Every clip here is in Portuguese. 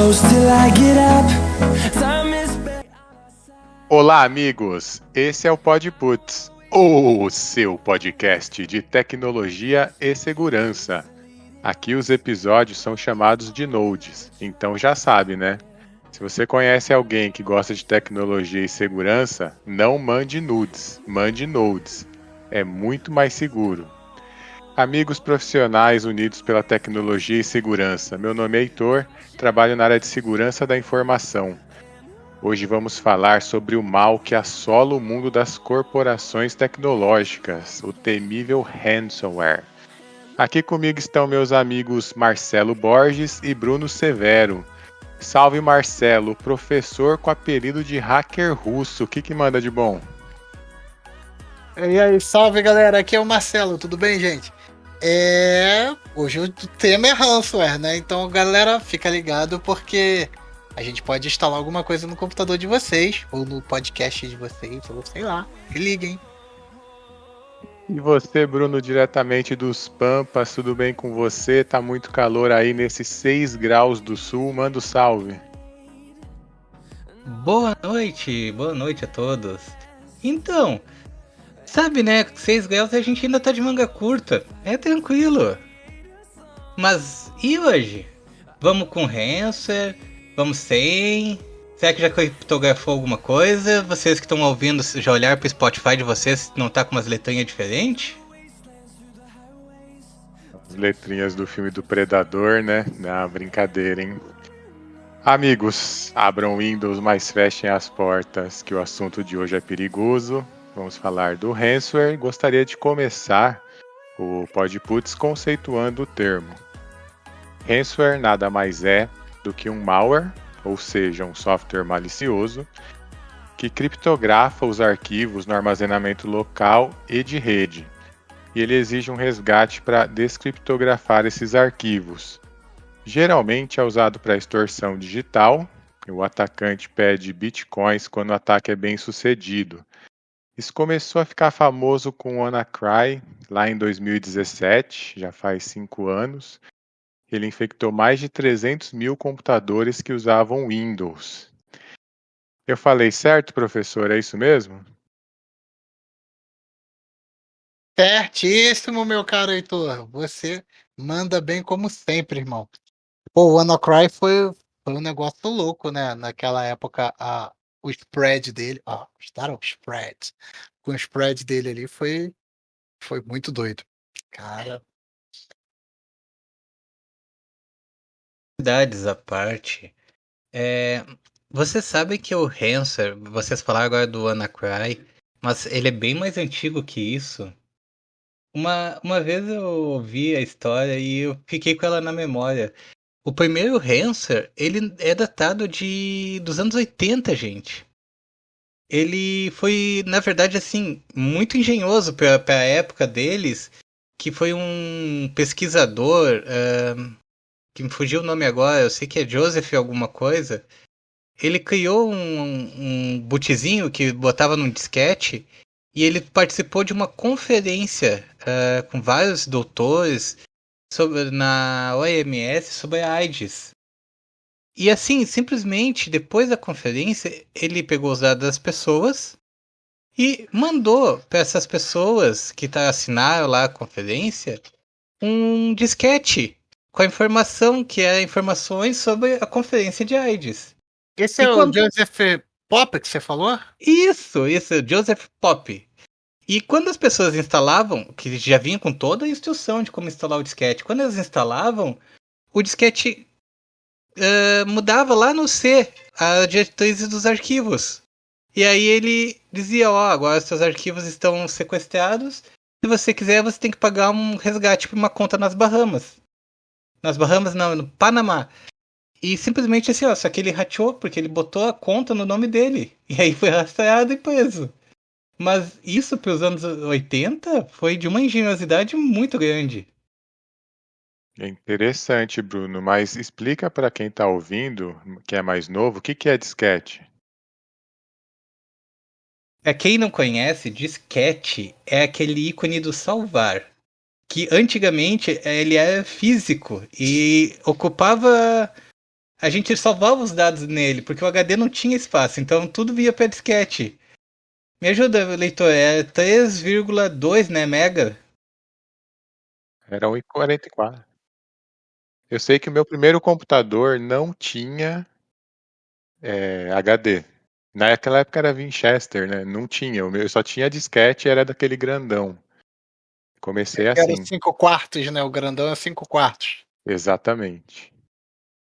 close till I get up. Time is back. Olá, amigos! Esse é o PodPuts, o seu podcast de tecnologia e segurança. Aqui os episódios são chamados de Nodes, então já sabe, né? Se você conhece alguém que gosta de tecnologia e segurança, não mande nudes, mande Nodes. É muito mais seguro. Amigos profissionais unidos pela tecnologia e segurança, meu nome é Heitor, trabalho na área de segurança da informação. Hoje vamos falar sobre o mal que assola o mundo das corporações tecnológicas, o temível ransomware. Aqui comigo estão meus amigos Marcelo Borges e Bruno Severo. Salve Marcelo, professor com apelido de hacker russo, o que manda de bom? E aí, salve galera, aqui é o Marcelo, tudo bem, gente? Hoje o tema é ransomware, né? Então, galera, fica ligado porque a gente pode instalar alguma coisa no computador de vocês, ou no podcast de vocês, ou sei lá, se liguem. E você, Bruno, diretamente dos Pampas, tudo bem com você? Tá muito calor aí nesses 6 graus do sul, manda um salve. Boa noite a todos. Então, sabe, né, 6 graus a gente ainda tá de manga curta, é tranquilo. Mas e hoje? Vamos com ransomware? Vamos sem? Será que já criptografou alguma coisa? Vocês que estão ouvindo, já olharam pro Spotify de vocês, não tá com umas letrinhas diferentes? As letrinhas do filme do Predador, né? Não, brincadeira, hein? Amigos, abram o Windows, mas fechem as portas, que o assunto de hoje é perigoso. Vamos falar do ransomware. Gostaria de começar o PodPuts conceituando o termo. Ransomware nada mais é do que um malware, ou seja, um software malicioso, que criptografa os arquivos no armazenamento local e de rede. E ele exige um resgate para descriptografar esses arquivos. Geralmente é usado para extorsão digital. O atacante pede bitcoins quando o ataque é bem sucedido. Isso começou a ficar famoso com o WannaCry lá em 2017, já faz 5 anos. Ele infectou mais de 300 mil computadores que usavam Windows. Eu falei certo, professor? É isso mesmo? Certíssimo, meu caro Heitor, você manda bem como sempre, irmão. Pô, o WannaCry foi um negócio louco, né? Naquela época, o spread dele, o spread. Com o spread dele ali foi muito doido. Cara, Verdades à parte, você sabe que o ransomware, vocês falaram agora do WannaCry, mas ele é bem mais antigo que isso. Uma vez eu ouvi a história e eu fiquei com ela na memória. O primeiro ransomware, ele é datado dos anos 80, gente. Ele foi, na verdade, assim, muito engenhoso para a época deles, que foi um pesquisador, que me fugiu o nome agora, eu sei que é Joseph alguma coisa. Ele criou um bootzinho que botava num disquete e ele participou de uma conferência com vários doutores na OMS sobre a AIDS. E assim, simplesmente, depois da conferência, ele pegou os dados das pessoas e mandou para essas pessoas que assinaram lá a conferência um disquete com a informação que é informações sobre a conferência de AIDS. esse E é o quando... Joseph Pop que você falou? Isso, Joseph Pop. E quando as pessoas instalavam, que já vinha com toda a instrução de como instalar o disquete, quando elas instalavam, o disquete mudava lá no C a diretriz dos arquivos. E aí ele dizia, agora os seus arquivos estão sequestrados. Se você quiser, você tem que pagar um resgate por uma conta nas Bahamas. Nas Bahamas não, no Panamá. E simplesmente assim, só que ele hackeou porque ele botou a conta no nome dele. E aí foi rastreado e preso. Mas isso para os anos 80 foi de uma engenhosidade muito grande. É interessante, Bruno, mas explica para quem está ouvindo, que é mais novo, o que é disquete? Quem não conhece, disquete é aquele ícone do salvar. Que antigamente ele era físico e ocupava a gente salvava os dados nele, porque o HD não tinha espaço, então tudo via para disquete. Me ajuda, leitor, é 3,2, né, mega? Era 1,44. Eu sei que o meu primeiro computador não tinha HD. Naquela época era Winchester, né? Não tinha. O meu só tinha disquete e era daquele grandão. Comecei Era assim. 5 quartos, né? O grandão é 5 quartos. Exatamente.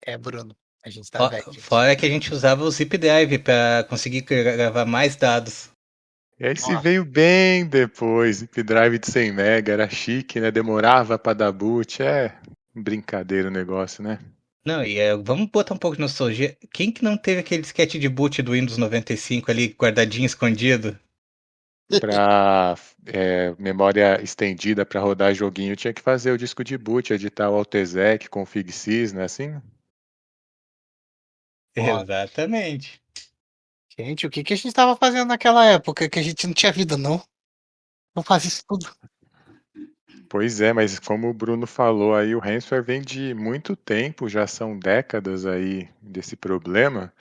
É, Bruno. A gente tá velho, gente. Fora que a gente usava o zip drive para conseguir gravar mais dados. Esse Nossa. veio bem depois. Zip drive de 100 mega, era chique, né? Demorava pra dar boot. É brincadeira o negócio, né? Não, e vamos botar um pouco de nostalgia. Quem que não teve aquele disquete de boot do Windows 95 ali guardadinho, escondido? Pra memória estendida para rodar joguinho, tinha que fazer o disco de boot, editar o Altexec, configsys, né? Assim? Ó, Exatamente. gente, o que que a gente tava fazendo naquela época que a gente não tinha vida, não? Não fazia isso tudo. Pois é, mas como o Bruno falou aí, o ransomware vem de muito tempo, já são décadas aí desse problema.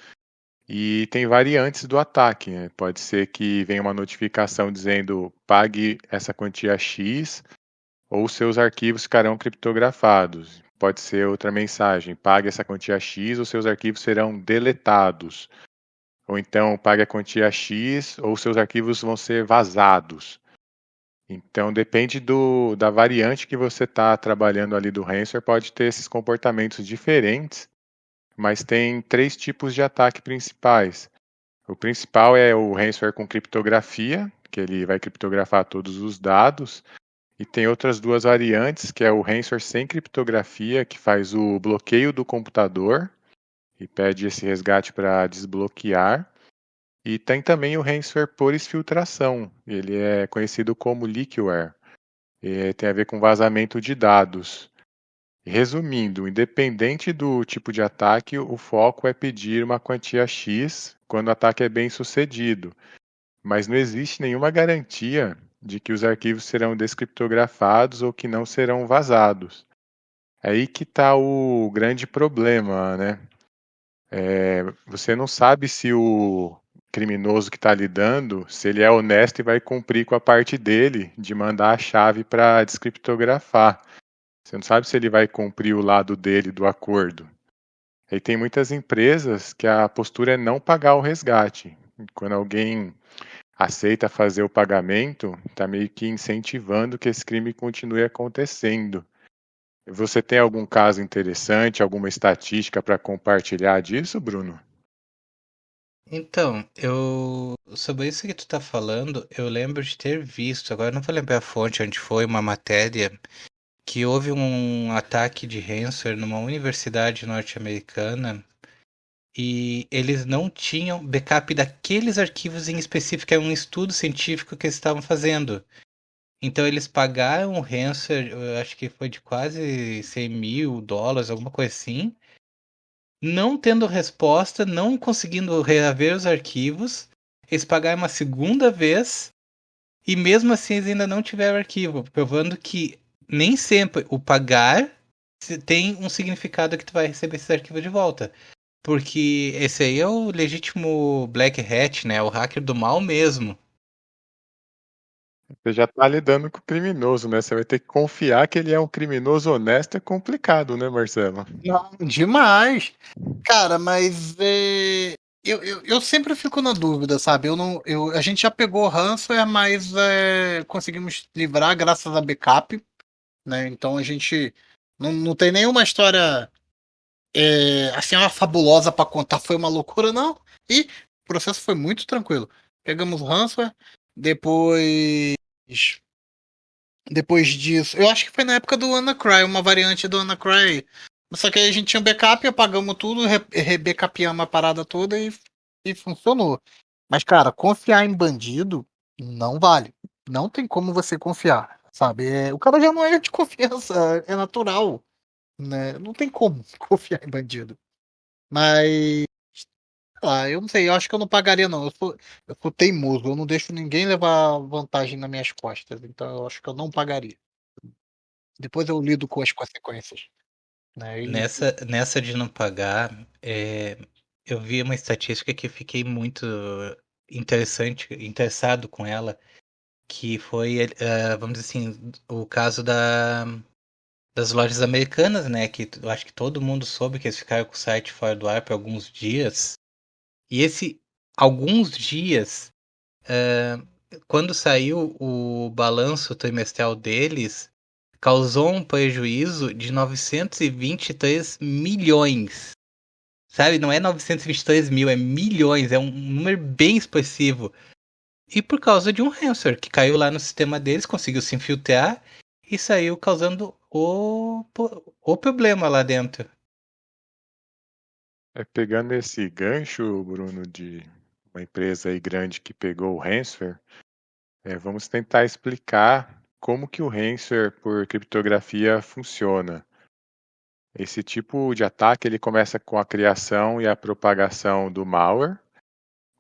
E tem variantes do ataque, né? Pode ser que venha uma notificação dizendo pague essa quantia X ou seus arquivos ficarão criptografados. Pode ser outra mensagem, pague essa quantia X ou seus arquivos serão deletados. Ou então pague a quantia X ou seus arquivos vão ser vazados. Então depende da variante que você está trabalhando ali do ransomware, pode ter esses comportamentos diferentes, mas tem três tipos de ataque principais. O principal é o ransomware com criptografia, que ele vai criptografar todos os dados. E tem outras duas variantes, que é o ransomware sem criptografia, que faz o bloqueio do computador e pede esse resgate para desbloquear. E tem também o ransomware por exfiltração. Ele é conhecido como leakware. E tem a ver com vazamento de dados. Resumindo, independente do tipo de ataque, o foco é pedir uma quantia X quando o ataque é bem sucedido, mas não existe nenhuma garantia de que os arquivos serão descriptografados ou que não serão vazados. É aí que está o grande problema, né? Você não sabe se o criminoso que está lidando, se ele é honesto e vai cumprir com a parte dele de mandar a chave para descriptografar. Você não sabe se ele vai cumprir o lado dele do acordo. Aí tem muitas empresas que a postura é não pagar o resgate. Quando alguém aceita fazer o pagamento, está meio que incentivando que esse crime continue acontecendo. Você tem algum caso interessante, alguma estatística para compartilhar disso, Bruno? Então, sobre isso que tu tá falando, eu lembro de ter visto, agora não vou lembrar a fonte onde foi, uma matéria que houve um ataque de ransomware numa universidade norte-americana e eles não tinham backup daqueles arquivos em específico, era um estudo científico que eles estavam fazendo. Então eles pagaram o ransomware, eu acho que foi de quase US$ 100.000, alguma coisa assim, não tendo resposta, não conseguindo reaver os arquivos, eles pagaram uma segunda vez e mesmo assim eles ainda não tiveram arquivo, provando que nem sempre o pagar tem um significado que tu vai receber esses arquivos de volta. Porque esse aí é o legítimo Black Hat, né? O hacker do mal mesmo. Você já está lidando com o criminoso, né? Você vai ter que confiar que ele é um criminoso honesto, é complicado, né, Marcelo? Não, demais. Cara, mas eu sempre fico na dúvida, sabe? Eu não, a gente já pegou ransomware, mas conseguimos livrar graças a backup, né? Então a gente não tem nenhuma história assim, uma fabulosa pra contar, foi uma loucura, não. E o processo foi muito tranquilo. Pegamos o ransomware, depois. Depois disso, eu acho que foi na época do WannaCry, uma variante do WannaCry. Só que aí a gente tinha um backup, apagamos tudo, rebackupiamos a parada toda e funcionou. Mas, cara, confiar em bandido não vale. Não tem como você confiar, sabe? O cara já não é de confiança, é natural, né? Não tem como confiar em bandido. Mas, sei lá, eu não sei, eu acho que eu não pagaria, não. Eu sou teimoso, eu não deixo ninguém levar vantagem nas minhas costas. Então eu acho que eu não pagaria. Depois eu lido com as consequências. né? Nessa de não pagar, eu vi uma estatística que fiquei muito interessado com ela, que foi, vamos dizer assim, o caso das lojas americanas, né? Que eu acho que todo mundo soube que eles ficaram com o site fora do ar por alguns dias. E alguns dias, quando saiu o balanço trimestral deles, causou um prejuízo de 923 milhões. Sabe, não é 923 mil, é milhões, é um número bem expressivo. E por causa de um ransomware que caiu lá no sistema deles, conseguiu se infiltrar e saiu causando o problema lá dentro. Pegando esse gancho, Bruno, de uma empresa aí grande que pegou o ransomware, vamos tentar explicar como que o ransomware por criptografia funciona. Esse tipo de ataque ele começa com a criação e a propagação do malware,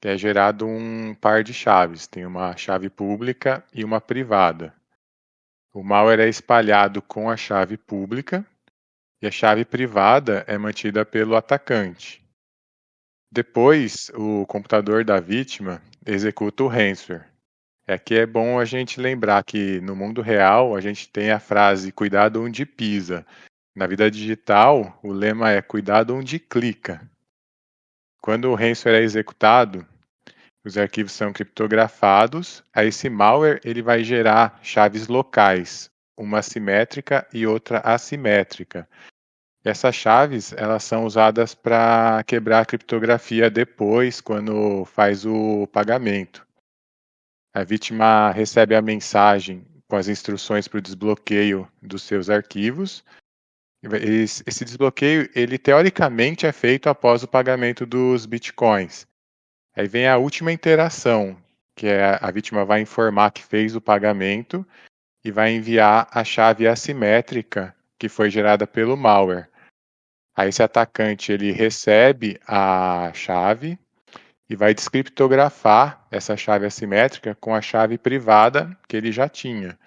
que é gerado um par de chaves, tem uma chave pública e uma privada. O malware é espalhado com a chave pública e a chave privada é mantida pelo atacante. Depois, o computador da vítima executa o ransomware. Aqui é bom a gente lembrar que no mundo real a gente tem a frase cuidado onde pisa. Na vida digital, o lema é cuidado onde clica. Quando o ransomware é executado, os arquivos são criptografados. Aí esse malware ele vai gerar chaves locais, uma simétrica e outra assimétrica. Essas chaves elas são usadas para quebrar a criptografia depois, quando faz o pagamento. A vítima recebe a mensagem com as instruções para o desbloqueio dos seus arquivos. Esse desbloqueio, ele teoricamente é feito após o pagamento dos bitcoins. Aí vem a última interação, que é a vítima vai informar que fez o pagamento e vai enviar a chave assimétrica que foi gerada pelo malware. Aí esse atacante ele recebe a chave e vai descriptografar essa chave assimétrica com a chave privada que ele já tinha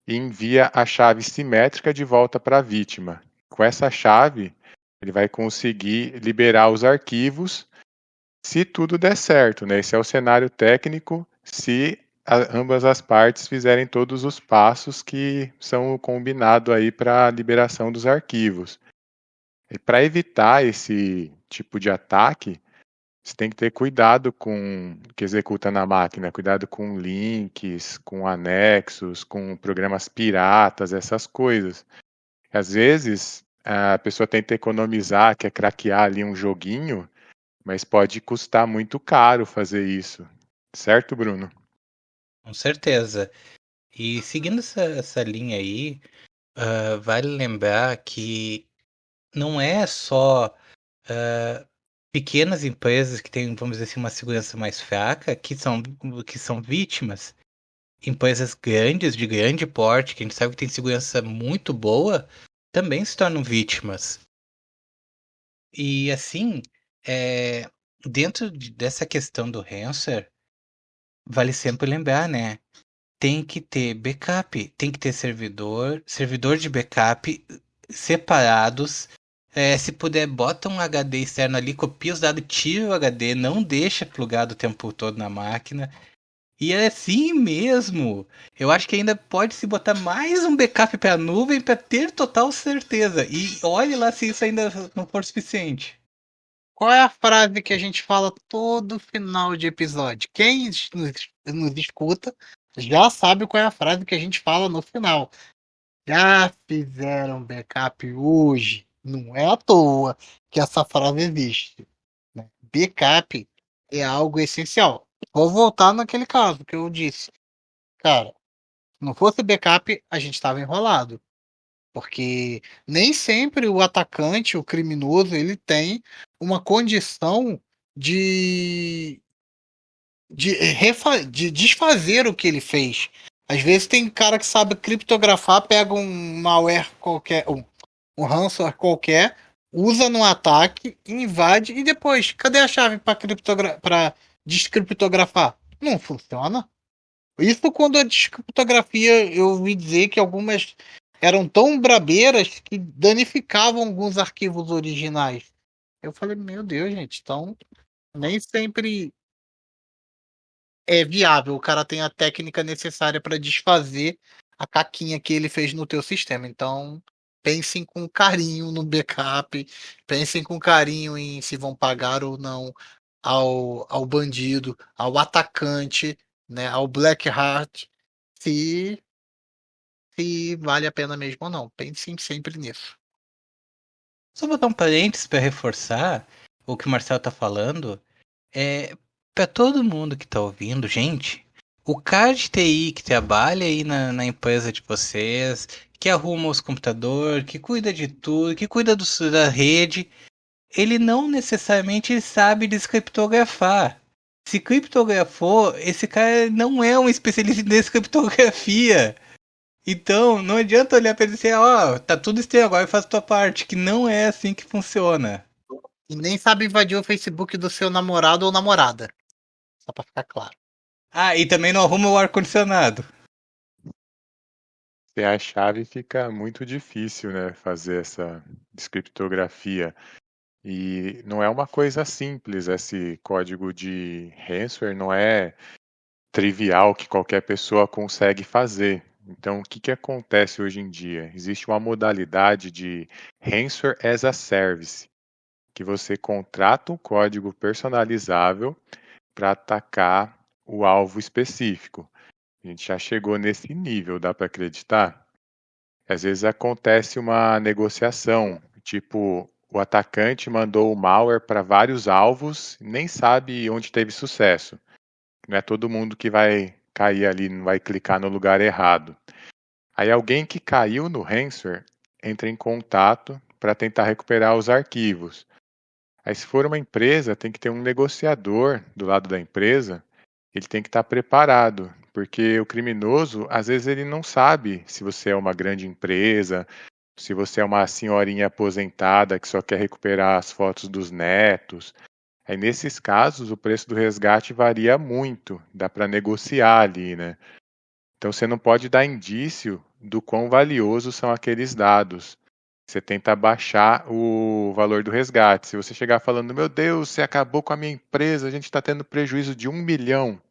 e envia a chave simétrica de volta para a vítima. Com essa chave, ele vai conseguir liberar os arquivos se tudo der certo, né? Esse é o cenário técnico se ambas as partes fizerem todos os passos que são combinados aí para a liberação dos arquivos. E para evitar esse tipo de ataque, você tem que ter cuidado com o que executa na máquina, cuidado com links, com anexos, com programas piratas, essas coisas. Às vezes, a pessoa tenta economizar, quer craquear ali um joguinho, mas pode custar muito caro fazer isso. Certo, Bruno? Com certeza. E seguindo essa linha aí, vale lembrar que não é só pequenas empresas que têm, vamos dizer assim, uma segurança mais fraca que são vítimas. Empresas grandes, de grande porte, que a gente sabe que tem segurança muito boa, também se tornam vítimas. E assim, dentro dessa questão do ransomware, vale sempre lembrar, né? Tem que ter backup, tem que ter servidor de backup separados. Se puder, bota um HD externo ali, copia os dados, tira o HD, não deixa plugado o tempo todo na máquina. E é assim mesmo. Eu acho que ainda pode se botar mais um backup para a nuvem para ter total certeza. E olhe lá se isso ainda não for suficiente. Qual é a frase que a gente fala todo final de episódio? Quem nos escuta já sabe qual é a frase que a gente fala no final. Já fizeram backup hoje? Não é à toa que essa frase existe, né? Backup é algo essencial. Vou voltar naquele caso que eu disse. Cara, se não fosse backup, a gente estava enrolado. Porque nem sempre o atacante, o criminoso, ele tem uma condição de, de desfazer o que ele fez. Às vezes tem cara que sabe criptografar, pega um malware qualquer, um ransomware qualquer, usa no ataque, invade e depois, cadê a chave para descriptografar? Não funciona. Isso quando a descriptografia, eu ouvi dizer que algumas eram tão brabeiras que danificavam alguns arquivos originais. Eu falei, meu Deus, gente, então nem sempre é viável. O cara tem a técnica necessária para desfazer a caquinha que ele fez no teu sistema. Então, pensem com carinho no backup, pensem com carinho em se vão pagar ou não ao bandido, ao atacante, né, ao Black Hat, se, se vale a pena mesmo ou não. Pensem sempre nisso. Só botar um parênteses para reforçar o que o Marcelo tá falando. Para todo mundo que tá ouvindo, gente, o cara de TI que trabalha aí na empresa de vocês, que arruma os computadores, que cuida de tudo, que cuida da rede, ele não necessariamente sabe descriptografar. Se criptografou, esse cara não é um especialista em descriptografia. Então, não adianta olhar para ele e dizer, ó, tá tudo estranho, agora faz tua parte, que não é assim que funciona. E nem sabe invadir o Facebook do seu namorado ou namorada. Só para ficar claro. Ah, e também não arruma o ar-condicionado. Sem a chave fica muito difícil, né, fazer essa descriptografia. E não é uma coisa simples, esse código de ransomware não é trivial que qualquer pessoa consegue fazer. Então, o que, que acontece hoje em dia? Existe uma modalidade de ransomware as a service, que você contrata um código personalizável para atacar o alvo específico. A gente já chegou nesse nível, dá para acreditar? Às vezes acontece uma negociação, tipo, o atacante mandou o malware para vários alvos, nem sabe onde teve sucesso. Não é todo mundo que vai cair ali, não vai clicar no lugar errado. Aí alguém que caiu no ransomware entra em contato para tentar recuperar os arquivos. Aí se for uma empresa, tem que ter um negociador do lado da empresa, ele tem que estar preparado, porque o criminoso, às vezes ele não sabe se você é uma grande empresa, se você é uma senhorinha aposentada que só quer recuperar as fotos dos netos. Aí nesses casos o preço do resgate varia muito, dá para negociar ali, né? Então você não pode dar indício do quão valiosos são aqueles dados. Você tenta baixar o valor do resgate. Se você chegar falando, meu Deus, você acabou com a minha empresa, a gente está tendo prejuízo de 1 milhão.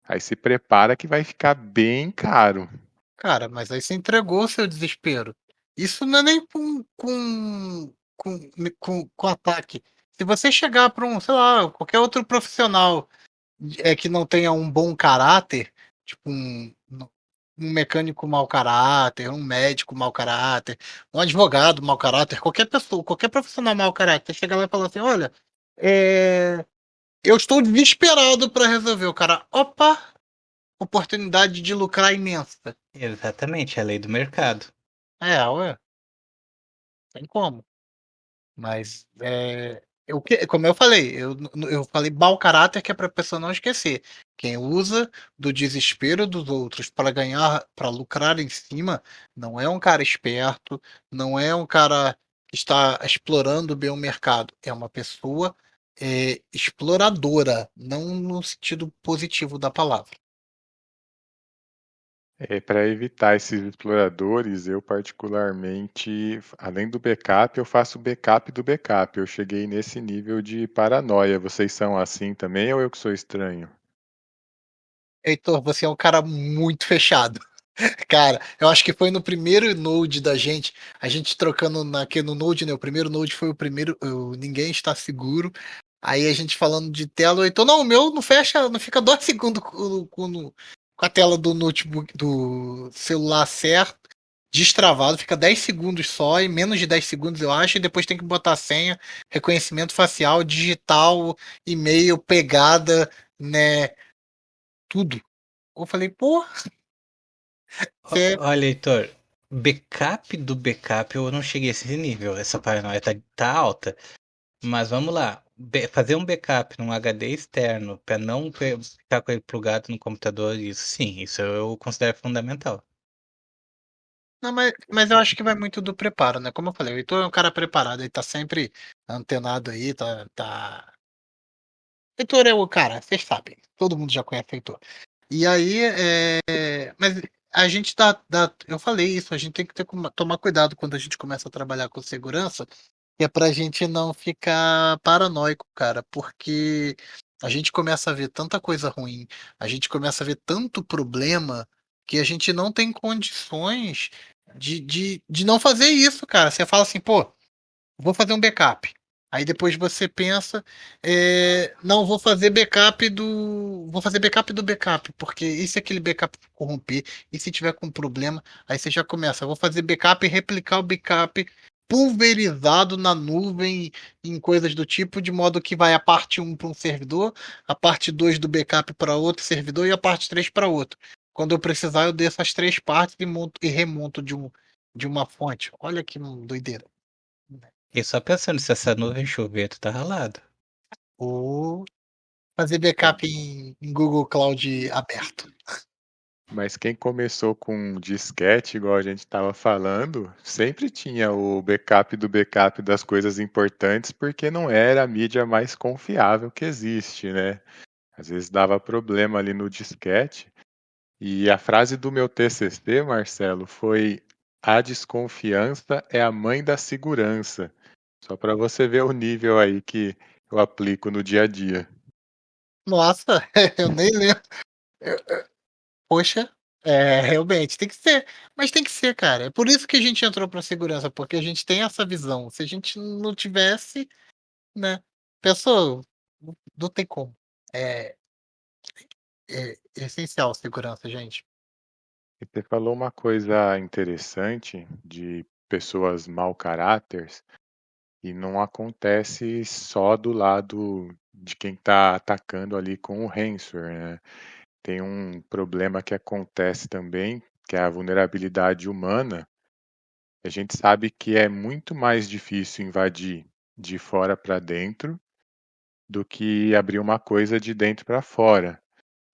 Aí se prepara que vai ficar bem caro. Cara, mas aí você entregou o seu desespero. Isso não é nem com ataque. Se você chegar para um, sei lá, qualquer outro profissional que não tenha um bom caráter, tipo um mecânico mau caráter, um médico mau caráter, um advogado mau caráter, qualquer pessoa, qualquer profissional mau caráter, chega lá e fala assim, olha, eu estou desesperado para resolver. O cara, opa, oportunidade de lucrar imensa. Exatamente, é a lei do mercado. Ué, tem como. Mas, como eu falei, eu falei mau caráter que é para a pessoa não esquecer. Quem usa do desespero dos outros para ganhar, para lucrar em cima, não é um cara esperto, não é um cara que está explorando bem o mercado. É uma pessoa exploradora, não no sentido positivo da palavra. Para evitar esses exploradores, eu particularmente, além do backup, eu faço backup do backup. Eu cheguei nesse nível de paranoia. Vocês são assim também ou eu que sou estranho? Heitor, você é um cara muito fechado. Cara, eu acho que foi no primeiro Node da gente, a gente trocando aqui no Node, né? O primeiro Node foi o primeiro, ninguém está seguro. Aí a gente falando de tela, então não, o meu não fecha, não fica 2 segundos com a tela do notebook, do celular certo, destravado, fica 10 segundos só, e menos de 10 segundos eu acho, e depois tem que botar senha, reconhecimento facial, digital, e-mail, pegada, né? Tudo. Eu falei, pô, você Olha, Heitor, backup do backup eu não cheguei a esse nível. Essa paranoia tá alta. Mas vamos lá. Fazer um backup num HD externo para não ficar com ele plugado no computador, isso sim, isso eu considero fundamental. Não, mas eu acho que vai muito do preparo, né? Como eu falei, o Heitor é um cara preparado, ele tá sempre antenado aí, tá. Heitor é o cara, vocês sabem, todo mundo já conhece o Heitor. E aí, mas a gente eu falei isso, a gente tem que tomar cuidado quando a gente começa a trabalhar com segurança, que é pra gente não ficar paranoico, cara, porque a gente começa a ver tanta coisa ruim, a gente começa a ver tanto problema que a gente não tem condições de não fazer isso, cara. Você fala assim, pô, vou fazer um backup. Aí depois você pensa, não, vou fazer backup do. Vou fazer backup do backup, porque e se aquele backup corromper? E se tiver com problema? Aí você já começa, vou fazer backup e replicar o backup pulverizado na nuvem, em coisas do tipo, de modo que vai a parte um para um servidor, a parte 2 do backup para outro servidor e a parte 3 para outro. Quando eu precisar, eu desço as três partes e remonto de uma fonte. Olha que doideira. E só pensando, se essa nuvem chover, tu tá ralado. Ou fazer backup em Google Cloud aberto. Mas quem começou com um disquete, igual a gente estava falando, sempre tinha o backup do backup das coisas importantes, porque não era a mídia mais confiável que existe, né? Às vezes dava problema ali no disquete. E a frase do meu TCC, Marcelo, foi: a desconfiança é a mãe da segurança. Só para você ver o nível aí que eu aplico no dia a dia. Nossa, eu nem lembro. Poxa, realmente, tem que ser. Mas tem que ser, cara. É por isso que a gente entrou pra segurança, porque a gente tem essa visão. Se a gente não tivesse, né? Pessoa, não tem como. É, é essencial a segurança, gente. E você falou uma coisa interessante de pessoas mau caráteres, e não acontece só do lado de quem está atacando ali com o ransomware, né? Tem um problema que acontece também, que é a vulnerabilidade humana. A gente sabe que é muito mais difícil invadir de fora para dentro do que abrir uma coisa de dentro para fora.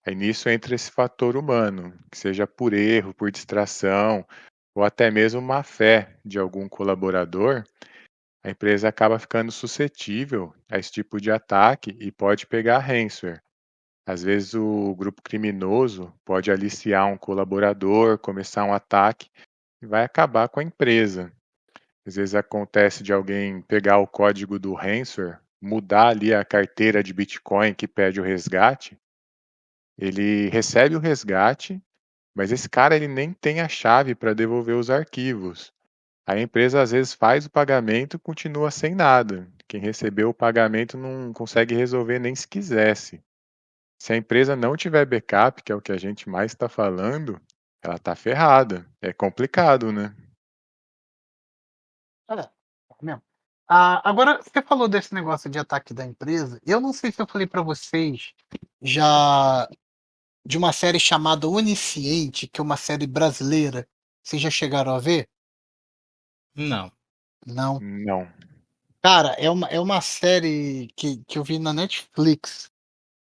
Aí nisso entra esse fator humano, que seja por erro, por distração, ou até mesmo má fé de algum colaborador, a empresa acaba ficando suscetível a esse tipo de ataque e pode pegar ransomware. Às vezes o grupo criminoso pode aliciar um colaborador, começar um ataque e vai acabar com a empresa. Às vezes acontece de alguém pegar o código do ransomware, mudar ali a carteira de Bitcoin que pede o resgate, ele recebe o resgate, mas esse cara ele nem tem a chave para devolver os arquivos. A empresa às vezes faz o pagamento e continua sem nada. Quem recebeu o pagamento não consegue resolver nem se quisesse. Se a empresa não tiver backup, que é o que a gente mais está falando, ela está ferrada. É complicado, né? É mesmo. Agora, você falou desse negócio de ataque da empresa. Eu não sei se eu falei pra vocês já de uma série chamada Onisciente, que é uma série brasileira. Vocês já chegaram a ver? Não. Não. Não. Cara, é uma série que eu vi na Netflix.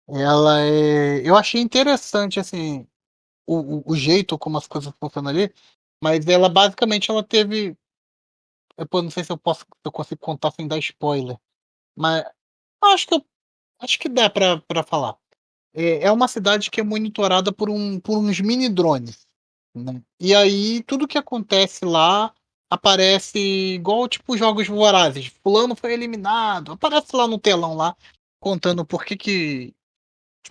Ela é. Eu achei interessante, assim, o jeito como as coisas funcionam ali, mas ela basicamente ela teve. Pô, não sei se eu consigo contar sem dar spoiler, mas acho que dá pra falar. É uma cidade que é monitorada por uns mini drones, né? E aí tudo que acontece lá aparece igual tipo jogos vorazes. Fulano foi eliminado. Aparece lá no telão lá contando por que tipo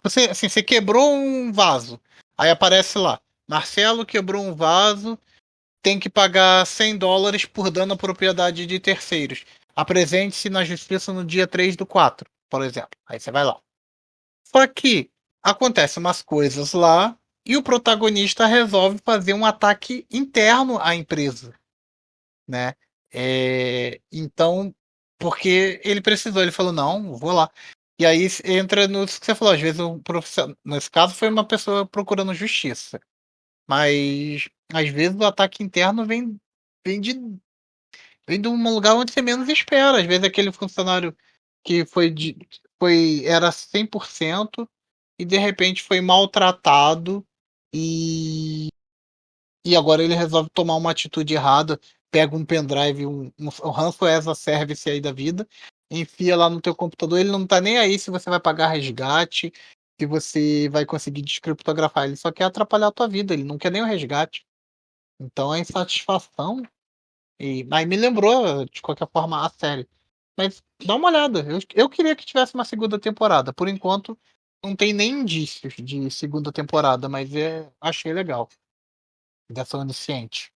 você quebrou um vaso. Aí aparece lá. Marcelo quebrou um vaso, tem que pagar US$ 100 por dano à propriedade de terceiros. Apresente-se na justiça no dia 3/4, por exemplo. Aí você vai lá. Só que acontecem umas coisas lá e o protagonista resolve fazer um ataque interno à empresa, né? Então, porque ele precisou, ele falou, não, vou lá. E aí entra no que você falou, às vezes o profissional, nesse caso foi uma pessoa procurando justiça, mas às vezes o ataque interno vem de, vem de um lugar onde você menos espera. Às vezes aquele funcionário que era 100% e de repente foi maltratado e, e agora ele resolve tomar uma atitude errada, pega um pendrive, um ransomware as a service aí da vida, enfia lá no teu computador, ele não tá nem aí se você vai pagar resgate, se você vai conseguir descriptografar. Ele só quer atrapalhar a tua vida, ele não quer nem o resgate. Então a insatisfação. Mas me lembrou, de qualquer forma, a série. Mas dá uma olhada. Eu queria que tivesse uma segunda temporada. Por enquanto, não tem nem indícios de segunda temporada, mas achei legal. Dessa onisciente.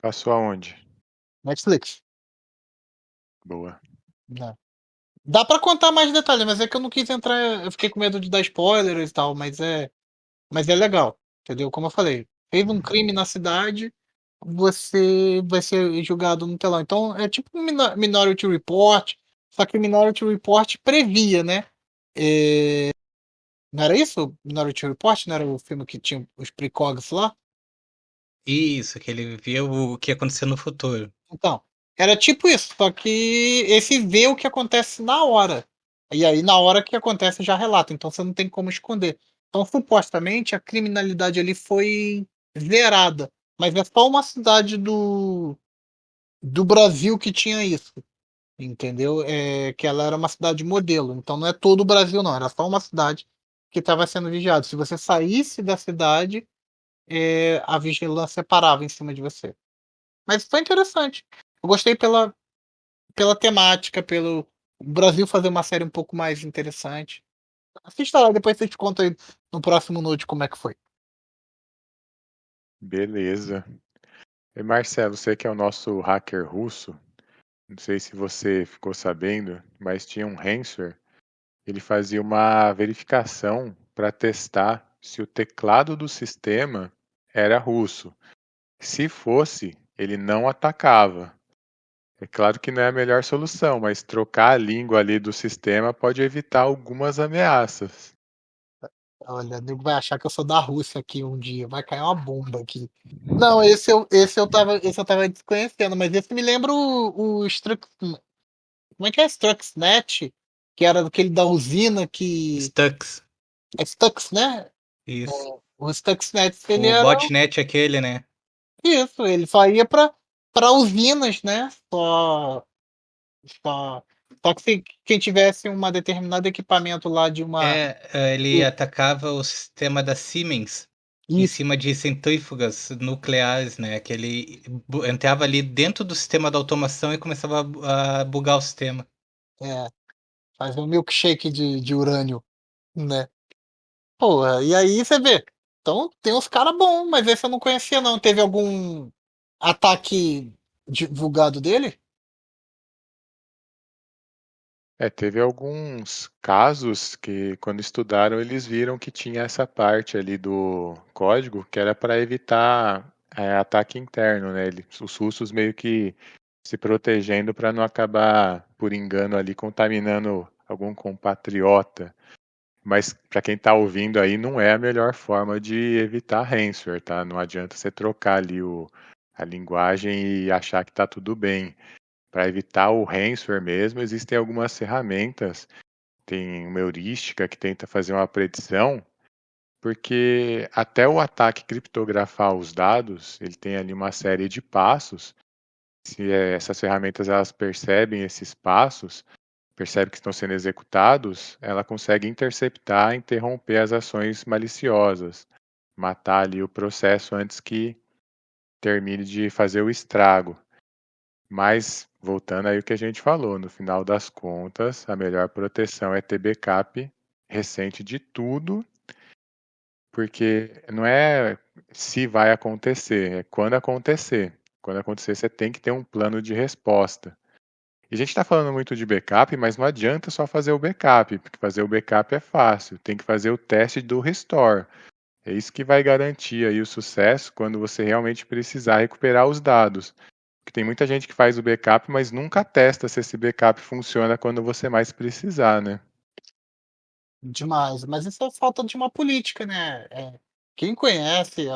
Passou aonde? Netflix. Boa. Né? Dá pra contar mais detalhes, mas é que eu não quis entrar. Eu fiquei com medo de dar spoilers e tal, mas é legal. Entendeu? Como eu falei, fez um crime na cidade, você vai ser julgado no telão. Então é tipo um Minority Report, só que o Minority Report previa, né? Não era isso? Minority Report? Não era o filme que tinha os precogs lá? Isso, que ele via o que ia acontecer no futuro. Então, era tipo isso, só que esse vê o que acontece na hora. E aí, na hora que acontece, já relata. Então, você não tem como esconder. Então, supostamente, a criminalidade ali foi zerada. Mas é só uma cidade do Brasil que tinha isso. Entendeu? Que ela era uma cidade modelo. Então, não é todo o Brasil, não. Era só uma cidade que estava sendo vigiada. Se você saísse da cidade, a vigilância parava em cima de você. Mas foi interessante. Eu gostei pela temática, pelo Brasil fazer uma série um pouco mais interessante. Assista lá, depois você te conta aí no próximo Note como é que foi. Beleza. E Marcelo, você que é o nosso hacker russo, não sei se você ficou sabendo, mas tinha um ransomware, ele fazia uma verificação para testar se o teclado do sistema era russo. Se fosse, ele não atacava. É claro que não é a melhor solução, mas trocar a língua ali do sistema pode evitar algumas ameaças. Olha, o nego vai achar que eu sou da Rússia aqui um dia, vai cair uma bomba aqui. Não, esse eu tava desconhecendo, mas esse me lembra o Strux. Como é que é Stuxnet? Que era aquele da usina que. Stux, É Stux, né? isso. O Stuxnet, ele O era botnet aquele, né? isso, ele só ia para usinas, né? Só, só que se quem tivesse um determinado equipamento lá de uma. Ele atacava o sistema da Siemens em Isso, cima de centrífugas nucleares, né? Que ele entrava ali dentro do sistema da automação e começava a bugar o sistema. é, fazer um milkshake de urânio, né? Porra, e aí você vê. Então tem uns caras bons, mas esse eu não conhecia, não. Teve algum ataque divulgado dele? Teve alguns casos que, quando estudaram, eles viram que tinha essa parte ali do código que era para evitar ataque interno, né? Os russos meio que se protegendo para não acabar, por engano, ali contaminando algum compatriota. Mas para quem está ouvindo aí, não é a melhor forma de evitar ransomware, tá? Não adianta você trocar ali a linguagem e achar que está tudo bem. Para evitar o ransomware mesmo, existem algumas ferramentas. Tem uma heurística que tenta fazer uma predição, porque até o ataque criptografar os dados, ele tem ali uma série de passos. Se essas ferramentas elas percebem esses passos, percebe que estão sendo executados, ela consegue interceptar, interromper as ações maliciosas, matar ali o processo antes que termine de fazer o estrago. Mas, voltando aí o que a gente falou, no final das contas, a melhor proteção é ter backup recente de tudo, porque não é se vai acontecer, é quando acontecer. Quando acontecer, você tem que ter um plano de resposta. E a gente está falando muito de backup, mas não adianta só fazer o backup, porque fazer o backup é fácil, tem que fazer o teste do restore. É isso que vai garantir aí o sucesso quando você realmente precisar recuperar os dados. Porque tem muita gente que faz o backup, mas nunca testa se esse backup funciona quando você mais precisar, né? Demais. Mas isso é falta de uma política, né? Quem conhece,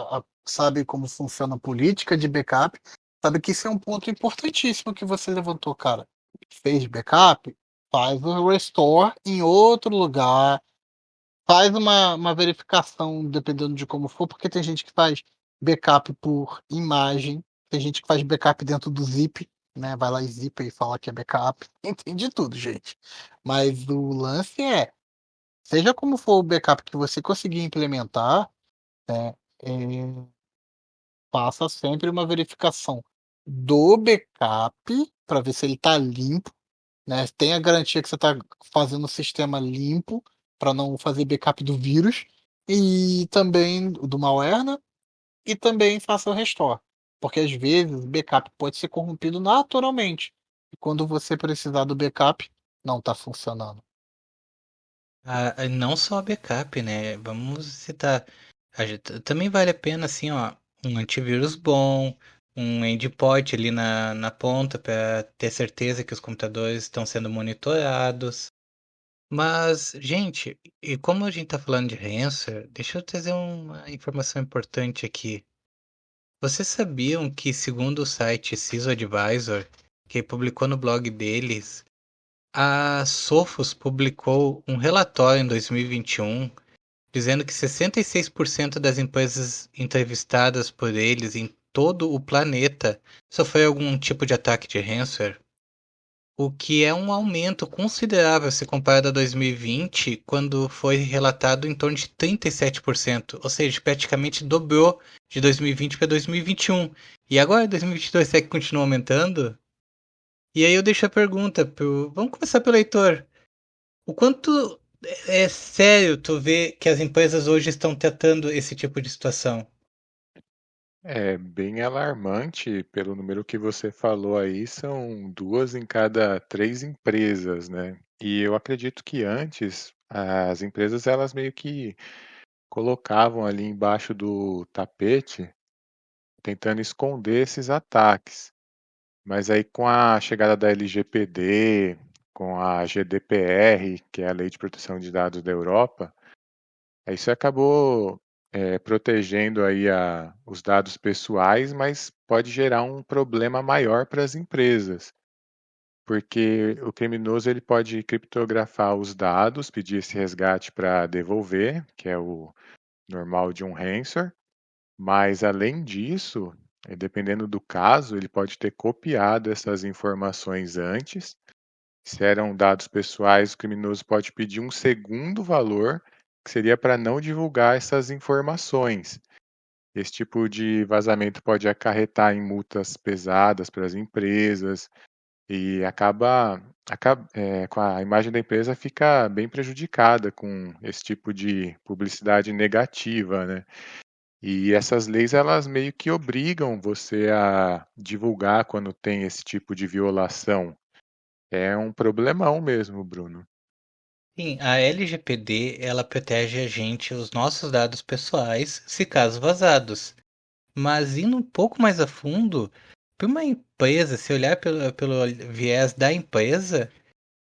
sabe como funciona a política de backup, sabe que isso é um ponto importantíssimo que você levantou, cara. Fez backup, faz o restore em outro lugar, faz uma verificação, dependendo de como for, porque tem gente que faz backup por imagem, tem gente que faz backup dentro do zip, né? Vai lá e zipa e fala que é backup. Entende tudo, gente. Mas o lance seja como for o backup que você conseguir implementar, né, faça sempre uma verificação do backup para ver se ele está limpo, né? Tenha a garantia que você está fazendo o sistema limpo para não fazer backup do vírus e também do malware, né? E também faça o restore, porque às vezes o backup pode ser corrompido naturalmente. E quando você precisar do backup, não está funcionando. Não só backup, né? Vamos citar. Também vale a pena, assim, ó, um antivírus bom, um endpoint ali na ponta para ter certeza que os computadores estão sendo monitorados. Mas, gente, e como a gente tá falando de ransomware, deixa eu trazer uma informação importante aqui. Vocês sabiam que, segundo o site CISO Advisor, que publicou no blog deles, a Sophos publicou um relatório em 2021 dizendo que 66% das empresas entrevistadas por eles em todo o planeta sofreu algum tipo de ataque de ransomware, o que é um aumento considerável se comparado a 2020, quando foi relatado em torno de 37%, ou seja, praticamente dobrou de 2020 para 2021. E agora 2022 será que continua aumentando? E aí eu deixo a pergunta vamos começar pelo Heitor. O quanto é sério tu ver que as empresas hoje estão tratando esse tipo de situação? É bem alarmante pelo número que você falou aí, são 2 em cada 3 empresas, né. E eu acredito que antes as empresas elas meio que colocavam ali embaixo do tapete, tentando esconder esses ataques. Mas aí com a chegada da LGPD, com a GDPR, que é a Lei de Proteção de Dados da Europa, isso acabou, protegendo aí os dados pessoais, mas pode gerar um problema maior para as empresas, porque o criminoso ele pode criptografar os dados, pedir esse resgate para devolver, que é o normal de um ransomware, mas além disso, dependendo do caso, ele pode ter copiado essas informações antes. Se eram dados pessoais, o criminoso pode pedir um segundo valor, que seria para não divulgar essas informações. Esse tipo de vazamento pode acarretar em multas pesadas para as empresas e com a imagem da empresa fica bem prejudicada com esse tipo de publicidade negativa, né? E essas leis elas meio que obrigam você a divulgar quando tem esse tipo de violação. É um problemão mesmo, Bruno. Sim, a LGPD, ela protege a gente, os nossos dados pessoais, se caso vazados. Mas indo um pouco mais a fundo, para uma empresa, se olhar pelo viés da empresa,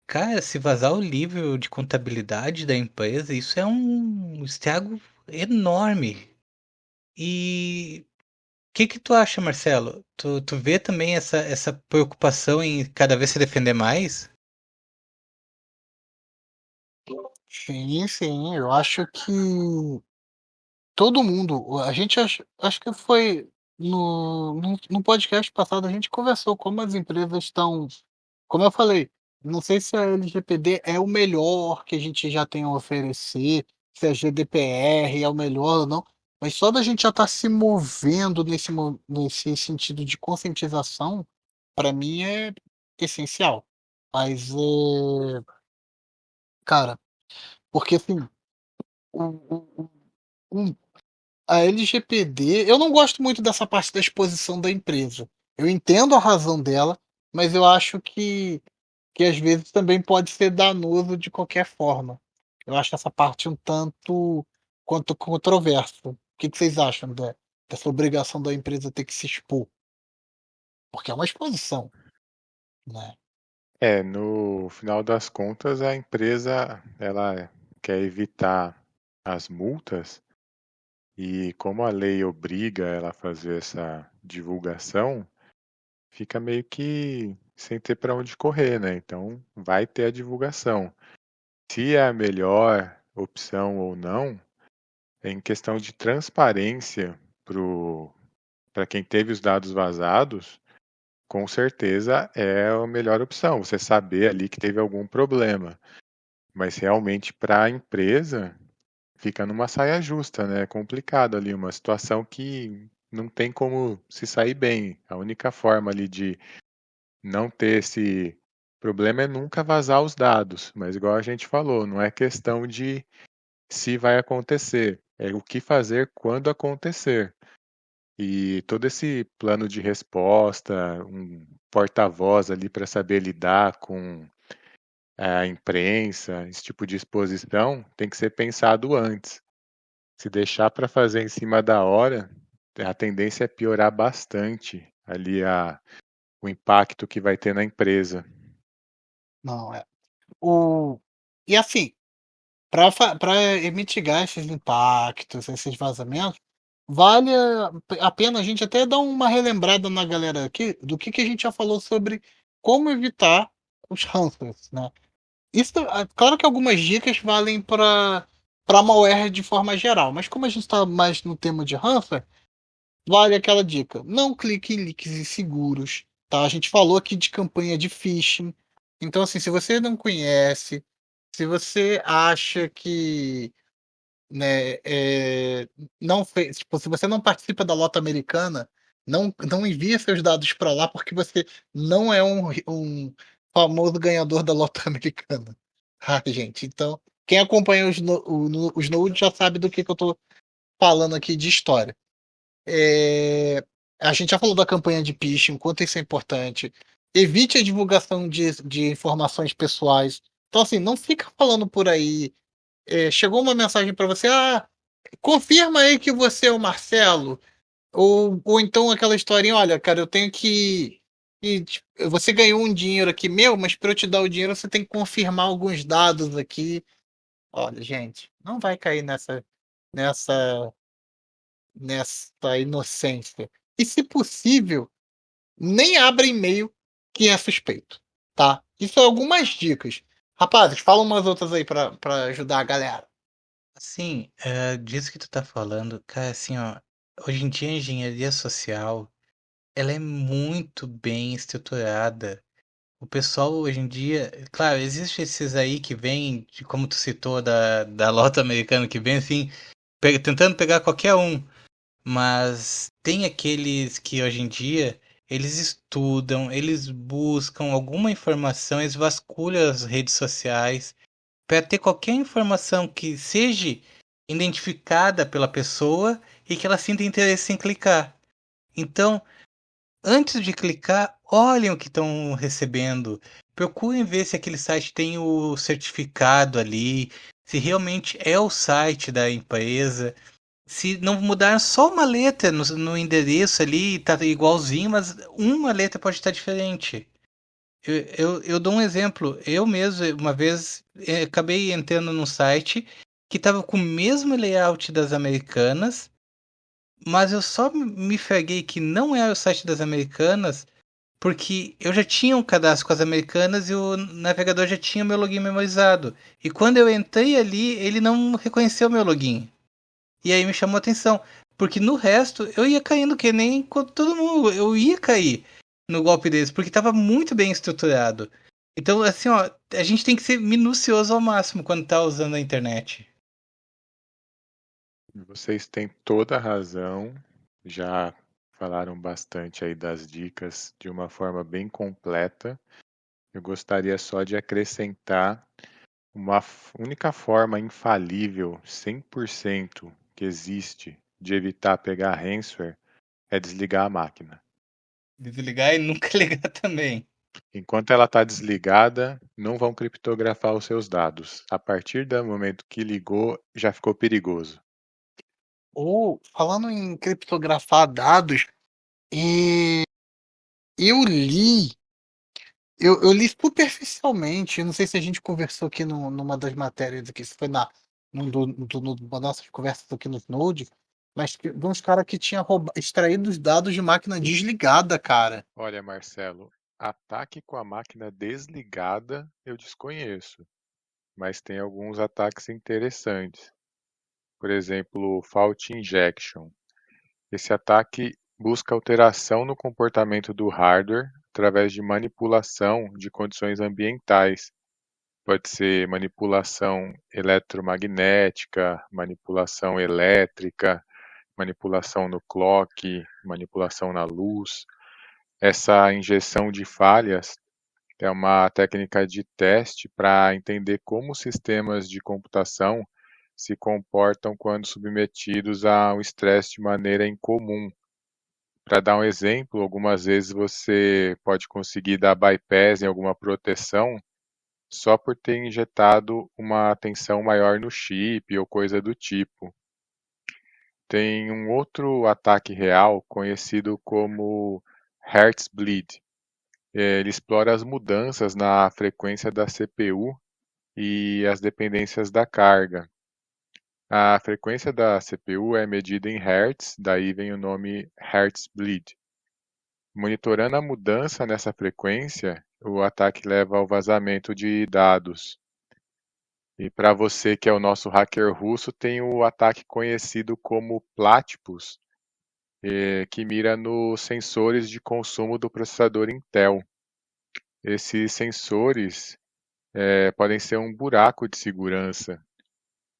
cara, se vazar o livro de contabilidade da empresa, isso é um estrago enorme. E o que que tu acha, Marcelo? Tu vê também essa preocupação em cada vez se defender mais? Sim, sim, eu acho que todo mundo, a gente acho que foi no podcast passado, a gente conversou como as empresas estão, como eu falei, não sei se a LGPD é o melhor que a gente já tem a oferecer, se a GDPR é o melhor ou não, mas só da gente já estar se movendo nesse sentido de conscientização, para mim é essencial. Mas, cara, porque assim, o, o, o- a LGPD, eu não gosto muito dessa parte da exposição da empresa. Eu entendo a razão dela, mas eu acho que às vezes também pode ser danoso de qualquer forma. Eu acho essa parte um tanto quanto controversa. O que vocês acham dessa obrigação da empresa ter que se expor? Porque é uma exposição, né? É, no final das contas, a empresa ela quer evitar as multas e como a lei obriga ela a fazer essa divulgação, fica meio que sem ter para onde correr, né? Então, vai ter a divulgação. Se é a melhor opção ou não, é em questão de transparência para quem teve os dados vazados, com certeza é a melhor opção. Você saber ali que teve algum problema. Mas realmente para a empresa fica numa saia justa, né? É complicado ali, uma situação que não tem como se sair bem. A única forma ali de não ter esse problema é nunca vazar os dados. Mas igual a gente falou, não é questão de se vai acontecer, é o que fazer quando acontecer. E todo esse plano de resposta, um porta-voz ali para saber lidar com a imprensa, esse tipo de exposição, tem que ser pensado antes. Se deixar para fazer em cima da hora, a tendência é piorar bastante ali o impacto que vai ter na empresa. Não, é. O... E assim, para mitigar esses impactos, esses vazamentos, vale a pena a gente até dar uma relembrada na galera aqui do que a gente já falou sobre como evitar os ransomwares, né? Isso, claro que algumas dicas valem para malware de forma geral, mas como a gente está mais no tema de ransomware, vale aquela dica: não clique em links inseguros, tá? A gente falou aqui de campanha de phishing, então assim, se você não conhece, se você acha que, né, não fez, tipo, se você não participa da lota americana, não envia seus dados para lá porque você não é um famoso ganhador da lota americana. Ah, gente, então quem acompanha os Node já sabe do que eu tô falando aqui de história. É, a gente já falou da campanha de phishing, o quanto isso é importante. Evite a divulgação de informações pessoais. Então, assim, não fica falando por aí. Chegou uma mensagem para você, confirma aí que você é o Marcelo. Ou então aquela historinha, olha, cara, eu tenho tipo, você ganhou um dinheiro aqui meu, mas para eu te dar o dinheiro você tem que confirmar alguns dados aqui. Olha, gente, não vai cair nessa, nessa inocência. E se possível, nem abra e-mail que é suspeito, tá? Isso é algumas dicas. Rapazes, fala umas outras aí para ajudar a galera. Assim, disso que tu tá falando, cara, assim, ó, hoje em dia a engenharia social, ela é muito bem estruturada. O pessoal hoje em dia, claro, existe esses aí que vêm, como tu citou, da lota americana, que vem assim, tentando pegar qualquer um. Mas tem aqueles que hoje em dia eles estudam, eles buscam alguma informação, eles vasculham as redes sociais para ter qualquer informação que seja identificada pela pessoa e que ela sinta interesse em clicar. Então, antes de clicar, olhem o que estão recebendo. Procurem ver se aquele site tem o certificado ali, se realmente é o site da empresa. Se não mudar só uma letra no endereço ali, tá igualzinho, mas uma letra pode estar diferente. Eu dou um exemplo. Eu mesmo, uma vez, acabei entrando num site que estava com o mesmo layout das americanas, mas eu só me freguei que não era o site das americanas porque eu já tinha um cadastro com as americanas e o navegador já tinha meu login memorizado. E quando eu entrei ali, ele não reconheceu meu login. E aí me chamou a atenção. Porque no resto, eu ia caindo que nem todo mundo. Eu ia cair no golpe deles, porque estava muito bem estruturado. Então, assim, ó, a gente tem que ser minucioso ao máximo quando tá usando a internet. Vocês têm toda a razão, já falaram bastante aí das dicas de uma forma bem completa. Eu gostaria só de acrescentar uma única forma infalível, 100% que existe de evitar pegar ransomware é desligar a máquina. Desligar e nunca ligar também. Enquanto ela está desligada, não vão criptografar os seus dados. A partir do momento que ligou, já ficou perigoso. Ou, falando em criptografar dados, e eu li, eu li superficialmente, eu não sei se a gente conversou aqui numa das matérias aqui, se foi numa nossas conversas aqui no Node, mas de uns caras que tinham extraído os dados de máquina desligada, cara. Olha, Marcelo, ataque com a máquina desligada eu desconheço, mas tem alguns ataques interessantes. Por exemplo, o Fault Injection. Esse ataque busca alteração no comportamento do hardware através de manipulação de condições ambientais, pode ser manipulação eletromagnética, manipulação elétrica, manipulação no clock, manipulação na luz. Essa injeção de falhas é uma técnica de teste para entender como os sistemas de computação se comportam quando submetidos a um estresse de maneira incomum. Para dar um exemplo, algumas vezes você pode conseguir dar bypass em alguma proteção só por ter injetado uma tensão maior no chip ou coisa do tipo. Tem um outro ataque real conhecido como Heartbleed. Ele explora as mudanças na frequência da CPU e as dependências da carga. A frequência da CPU é medida em hertz, daí vem o nome Heartbleed. Monitorando a mudança nessa frequência, o ataque leva ao vazamento de dados. E para você que é o nosso hacker russo, tem o ataque conhecido como Platypus, que mira nos sensores de consumo do processador Intel. Esses sensores podem ser um buraco de segurança.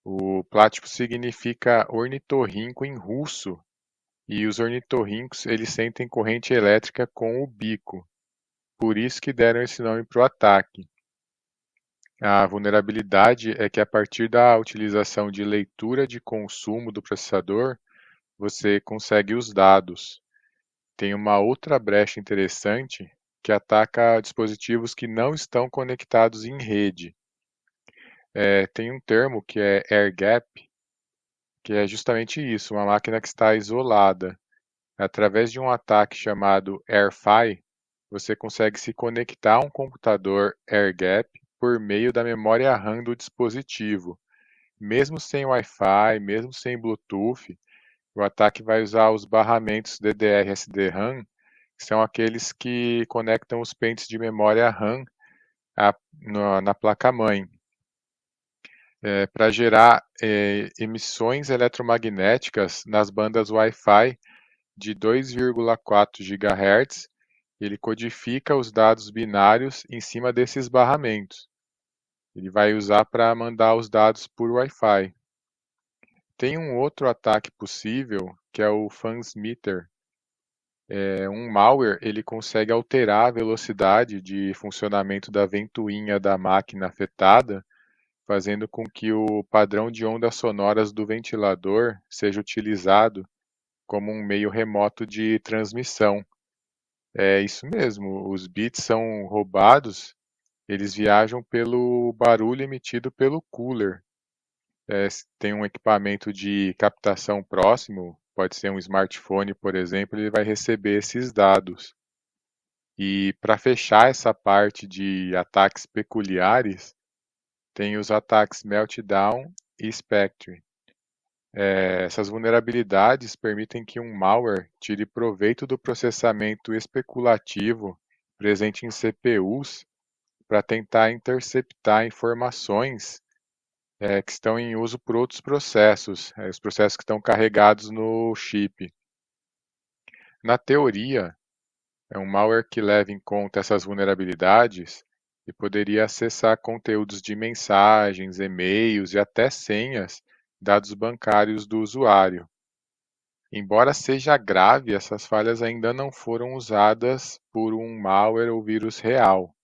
O Platypus significa ornitorrinco em russo, e os ornitorrincos eles sentem corrente elétrica com o bico. Por isso que deram esse nome para o ataque. A vulnerabilidade é que a partir da utilização de leitura de consumo do processador, você consegue os dados. Tem uma outra brecha interessante que ataca dispositivos que não estão conectados em rede. Tem um termo que é air gap, que é justamente isso, uma máquina que está isolada. Através de um ataque chamado AirFi, você consegue se conectar a um computador air gap por meio da memória RAM do dispositivo. Mesmo sem Wi-Fi, mesmo sem Bluetooth, o ataque vai usar os barramentos DDR-SD-RAM, que são aqueles que conectam os pentes de memória RAM na placa-mãe, para gerar emissões eletromagnéticas nas bandas Wi-Fi de 2,4 GHz. Ele codifica os dados binários em cima desses barramentos. Ele vai usar para mandar os dados por Wi-Fi. Tem um outro ataque possível, que é o Fansmeter. Um malware ele consegue alterar a velocidade de funcionamento da ventoinha da máquina afetada, fazendo com que o padrão de ondas sonoras do ventilador seja utilizado como um meio remoto de transmissão. É isso mesmo, os bits são roubados, eles viajam pelo barulho emitido pelo cooler. Se tem um equipamento de captação próximo, pode ser um smartphone, por exemplo, ele vai receber esses dados. E para fechar essa parte de ataques peculiares, tem os ataques Meltdown e Spectre. Essas vulnerabilidades permitem que um malware tire proveito do processamento especulativo presente em CPUs para tentar interceptar informações que estão em uso por outros processos, os processos que estão carregados no chip. Na teoria, é um malware que leva em conta essas vulnerabilidades e poderia acessar conteúdos de mensagens, e-mails e até senhas, dados bancários do usuário. Embora seja grave, essas falhas ainda não foram usadas por um malware ou vírus real.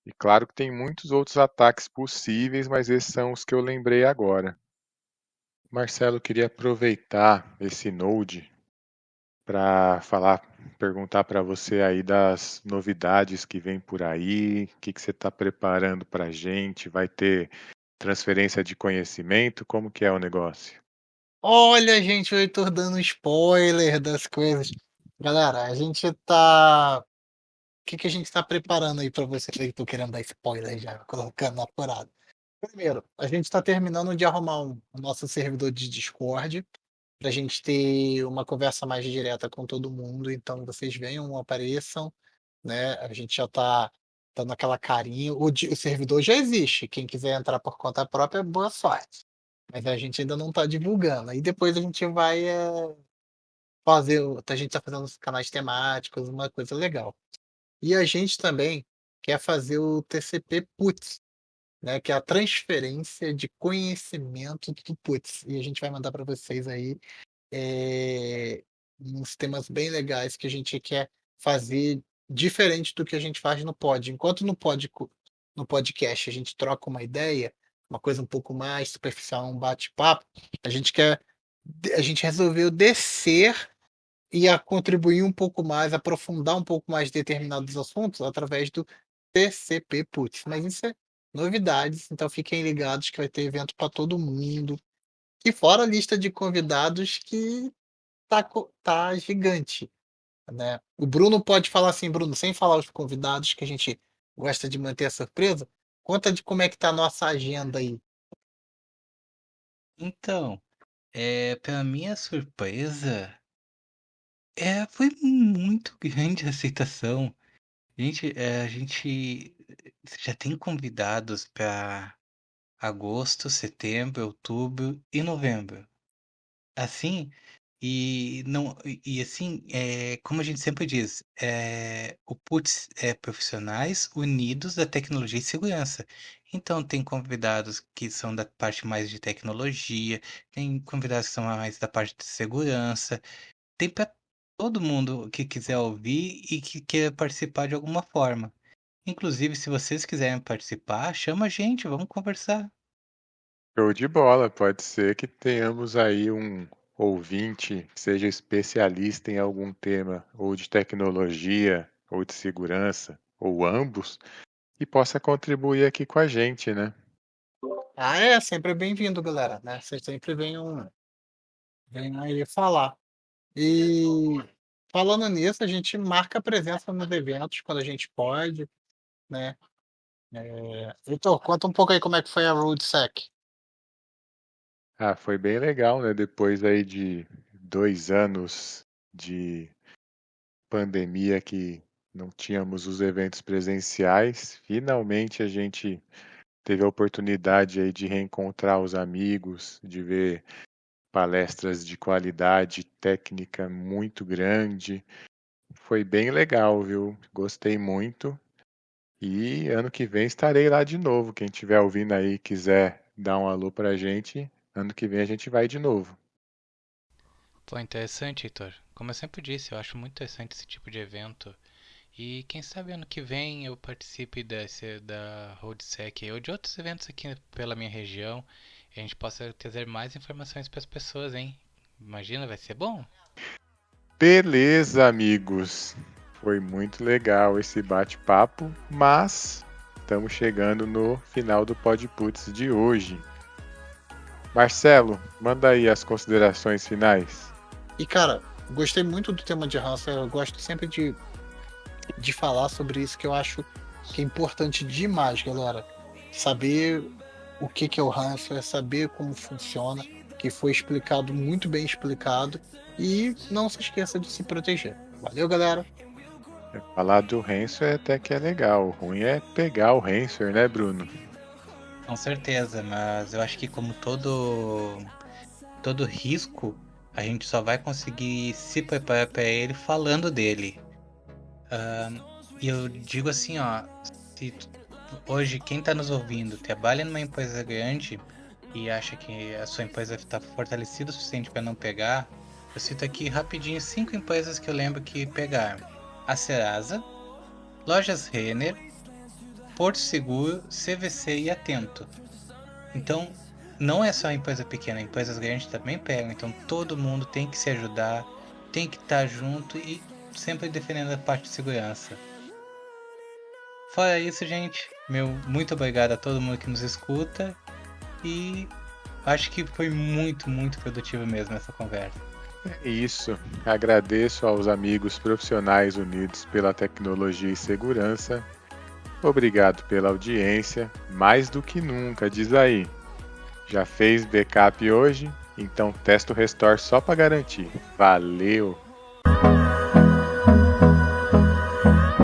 E claro que tem muitos outros ataques possíveis, mas esses são os que eu lembrei agora. Marcelo, queria aproveitar esse Node para perguntar para você aí das novidades que vem por aí, o que você está preparando para a gente, vai ter transferência de conhecimento, como que é o negócio? Olha, gente, o Heitor dando spoiler das coisas. Galera, a gente tá. O que a gente tá preparando aí pra vocês? Eu tô querendo dar spoiler já, colocando na parada. Primeiro, a gente tá terminando de arrumar o nosso servidor de Discord pra gente ter uma conversa mais direta com todo mundo. Então vocês venham, apareçam, né? A gente já tá dando aquela carinha. O servidor já existe. Quem quiser entrar por conta própria, boa sorte. Mas a gente ainda não tá divulgando. Aí depois a gente vai fazer. A gente tá fazendo os canais temáticos, uma coisa legal. E a gente também quer fazer o TCP Putz, né? Que é a transferência de conhecimento do Putz. E a gente vai mandar para vocês aí uns temas bem legais que a gente quer fazer diferente do que a gente faz no pod. Enquanto no podcast a gente troca uma ideia, uma coisa um pouco mais superficial, um bate-papo, a gente resolveu descer e a contribuir um pouco mais, aprofundar um pouco mais determinados assuntos através do TCP Putz. Mas isso é novidades, então fiquem ligados que vai ter evento para todo mundo. E fora a lista de convidados que tá gigante, né? O Bruno pode falar assim, Bruno, sem falar os convidados que a gente gosta de manter a surpresa. Conta de como é que tá a nossa agenda aí. Então, pela minha surpresa, foi muito grande a aceitação. A gente já tem convidados para agosto, setembro, outubro e novembro. Assim, assim, como a gente sempre diz, o PUTS é profissionais unidos da tecnologia e segurança. Então, tem convidados que são da parte mais de tecnologia, tem convidados que são mais da parte de segurança, tem para todo mundo que quiser ouvir e que queira participar de alguma forma. Inclusive, se vocês quiserem participar, chama a gente, vamos conversar. Show de bola, pode ser que tenhamos aí um ouvinte que seja especialista em algum tema, ou de tecnologia, ou de segurança, ou ambos, e possa contribuir aqui com a gente, né? Ah, sempre bem-vindo, galera, né? Vocês sempre venham aí falar. E falando nisso, a gente marca a presença nos eventos quando a gente pode, né? Heitor, conta um pouco aí como é que foi a RoadSec. Ah, foi bem legal, né? Depois aí de 2 anos de pandemia que não tínhamos os eventos presenciais, finalmente a gente teve a oportunidade aí de reencontrar os amigos, de ver palestras de qualidade técnica muito grande. Foi bem legal, viu? Gostei muito. E ano que vem estarei lá de novo. Quem estiver ouvindo aí e quiser dar um alô pra gente, ano que vem a gente vai de novo. Pô, interessante, Heitor. Como eu sempre disse, eu acho muito interessante esse tipo de evento. E quem sabe ano que vem eu participe da RoadSec ou de outros eventos aqui pela minha região e a gente possa trazer mais informações para as pessoas, hein? Imagina, vai ser bom? Beleza, amigos. Foi muito legal esse bate-papo, mas estamos chegando no final do Podputs de hoje. Marcelo, manda aí as considerações finais. E, cara, gostei muito do tema de ransomware. Eu gosto sempre de falar sobre isso, que eu acho que é importante demais, galera. Saber o que é o ransomware, saber como funciona, que foi explicado, muito bem explicado. E não se esqueça de se proteger. Valeu, galera. Falar do ransomware até que é legal. O ruim é pegar o ransomware, né, Bruno? Com certeza, mas eu acho que como todo risco, a gente só vai conseguir se preparar para ele falando dele. E eu digo assim, ó, se hoje quem está nos ouvindo trabalha numa empresa grande e acha que a sua empresa está fortalecida o suficiente para não pegar, eu cito aqui rapidinho 5 empresas que eu lembro que pegaram: a Serasa, Lojas Renner, Porto Seguro, CVC e Atento. Então, não é só empresa pequena, empresas grandes também pegam. Então, todo mundo tem que se ajudar, tem que estar junto e sempre defendendo a parte de segurança. Fora isso, gente, muito obrigado a todo mundo que nos escuta e acho que foi muito, muito produtivo mesmo essa conversa. É isso. Agradeço aos amigos profissionais unidos pela tecnologia e segurança. Obrigado pela audiência. Mais do que nunca, diz aí. Já fez backup hoje? Então testa o Restore só para garantir. Valeu!